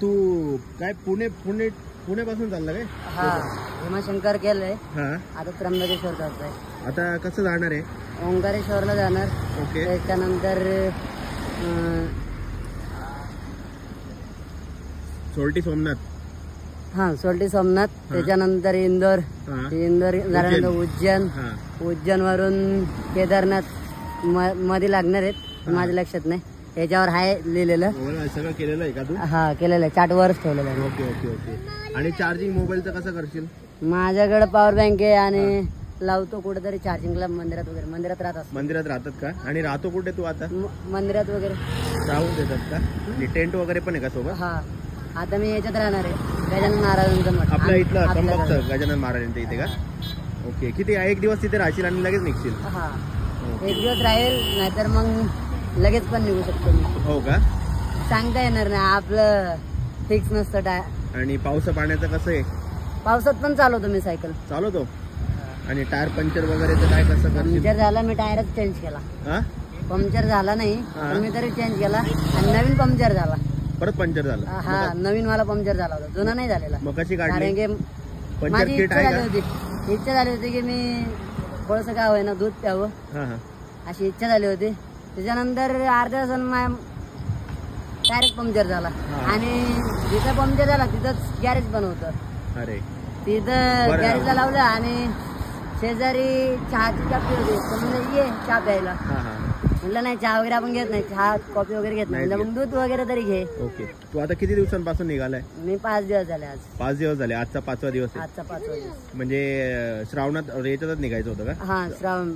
तू काय पुण्यापासून चालला काय? हा, भीमाशंकर केलंय. हा, आता त्र्यंबकेश्वर जातोय. आता कसं जाणार आहे? ओंकारेश्वरला जाणार. ओके. त्याच्यानंतर सोरटी सोमनाथ. हा, सोलटी सोमनाथ. त्याच्यानंतर इंदोर. हा. इंदोर झाल्यानंतर उज्जैन. हा. उज्जैन वरून केदारनाथ मध्ये लागणार आहेत. माझ्या लक्षात नाही, याच्यावर आहे लिहिलेलं. सगळं केलेलं आहे का तू? हा, केलेलं आहे. चार्टवरच ठेवलेलं आहे. Okay okay okay. आणि चार्जिंग मोबाईलचं कसं करशील? माझ्याकडे पॉवर बँक आहे आणि लावतो कुठेतरी चार्जिंगला. मंदिरात वगैरे. मंदिरात राहत असतो. मंदिरात राहतात का? आणि राहतो कुठे तू आता? मंदिरात वगैरे राहून देतात का? आणि टेंट वगैरे पण आहे का सोबत? हा, आता मी याच्यात राहणार आहे, गजानन महाराजांचं मठ. आपल्या इथलं आपल्या त्र्यंबकचं गजानन महाराजांच्या इथे का? ओके. किती एक दिवस तिथे राहशील आणि लगेच निघशील? हा, एक दिवस राहील, नाहीतर मग लगेच पण निघू शकतो मी. हो का? सांगता येणार नाही, आपलं फिक्स नसतं. आणि पावसा पाण्याचं कसं आहे? पावसात पण चालवतो मी सायकल. चालवतो. आणि टायर पंक्चर वगैरेचं काय कसं करशील? पंक्चर झाला, मी टायरच चेंज केला. हा, पंक्चर झाला नाही पण मी तरी चेंज केला. आणि नवीन पंक्चर झाला. परत पंक्चर झालं? हा, नवीन वाला पंक्चर झाला होता, जुना नाही झालेला. मग कशी काढली? कारण की पंक्चर माझी किट इच्छा आहे झाली का? होती. इच्छा झाली होती की मी थोडंसं काय होईना दूध प्यावं, हा हा. अशी इच्छा झाली होती. त्याच्यानंतर अर्ध्या तासानं डायरेक्ट पंक्चर झाला. आणि जिथं पंक्चर झाला तिथंच गॅरेज पण होतं. अरे, तिथं गॅरेजला लावलं आणि शेजारी चहाची कॉफी होती. तर म्हणलं ये चहा प्यायला. हा हा. म्हणलं नाही, चहा वगैरे आपण घेत नाही, चहा कॉफी वगैरे घेत नाही. म्हणलं मग दूध वगैरे तरी घे. ओके. तू आता किती दिवसांपासून निघालाय? मी 5 दिवस झाले आज. 5 दिवस झाले. आजचा 5वा दिवस आहे. आजचा 5वा दिवस. म्हणजे श्रावणात याच्यातच निघायचं होतं का? हा, श्रावण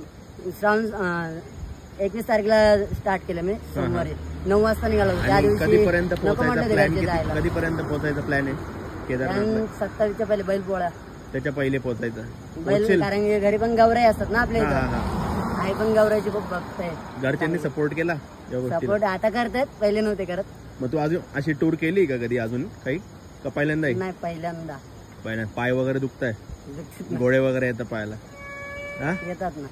21 तारखेला स्टार्ट केलं मी. सोमवारी 9 वाजता निघालो. त्या आणि दिवशी कधीपर्यंत नको पोहोचायचा म्हणते प्लॅन? घरचे जायला. कधीपर्यंत पोहोचायचा प्लॅन आहे केदारनाथला? 27च्या पहिले बैल पोळा. त्याच्या पहिले पोहोचायचं? बैल, पोहोचशील? कारण की घरी पण गौराई असतात ना आपल्या हा इथं. हा. आई पण गौराईची खूप भक्त आहे. घरच्यांनी सपोर्ट केला या गोष्टीला? सपोर्ट आता करतात, पहिले नव्हते करत. मग तू अजून अशी टूर केली का कधी अजून काही, का पहिल्यांदा? नाही, पहिल्यांदा. पहिल्यांदा. पाय वगैरे दुखताय? गोळे वगैरे येतात पायाला? हा, येतात ना.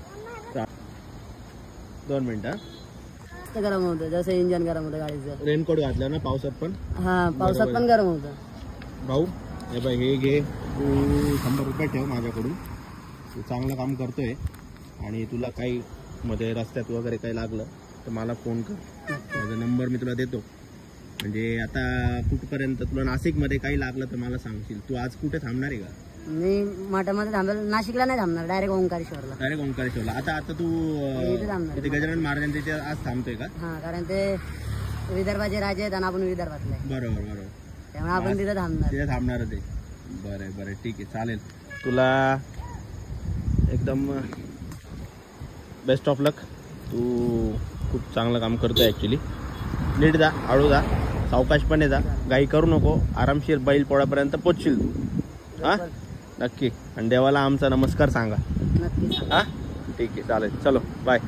2 मिनिटं. जास्त गरम होतं, जसं इंजन गरम होतं गाडीचं. रेनकोट घातलं ना पावसात पण? हा, पावसात पण गरम होतं. भाऊ हे बाय, हे घे. तू 100 रुपये ठेव माझ्याकडून. तू चांगलं काम करतोय आणि तुला काही मध्ये रस्त्यात वगैरे काही लागलं तर मला फोन कर. माझा नंबर मी तुला देतो. म्हणजे आता कुठपर्यंत तुला नाशिकमध्ये काही लागलं तर मला सांगशील. तू आज कुठे थांबणार आहे का? मी मठामध्ये थांबेल. नाशिकला नाही थांबणार, डायरेक्ट ओंकारेश्वरला. डायरेक्ट ओंकारेश्वरला. आता तू इथे थांबणार. इथे गजानन महाराजांच्या इथे आज थांबतोय का? हा, कारण ते विदर्भाचे राजे आहेत आणि आपण विदर्भातले आहे. बरोबर बरोबर. त्यामुळे आपण तिथे थांबणार. तिथे थांबणारच आहे. बरं बरं, ठीक आहे, चालेल. तुला एकदम बेस्ट ऑफ लक. तू खूप चांगलं काम करतोय ॲक्च्युली. नीट जा, हळू जा, सावकाशपणे जा, घाई करू नको. आरामशीर बैल पोळापर्यंत पोचशील तू. हा, नक्की. आणि देवाला आमचा नमस्कार सांगा. नक्की. हा, ठीक आहे, चालेल. चलो, बाय.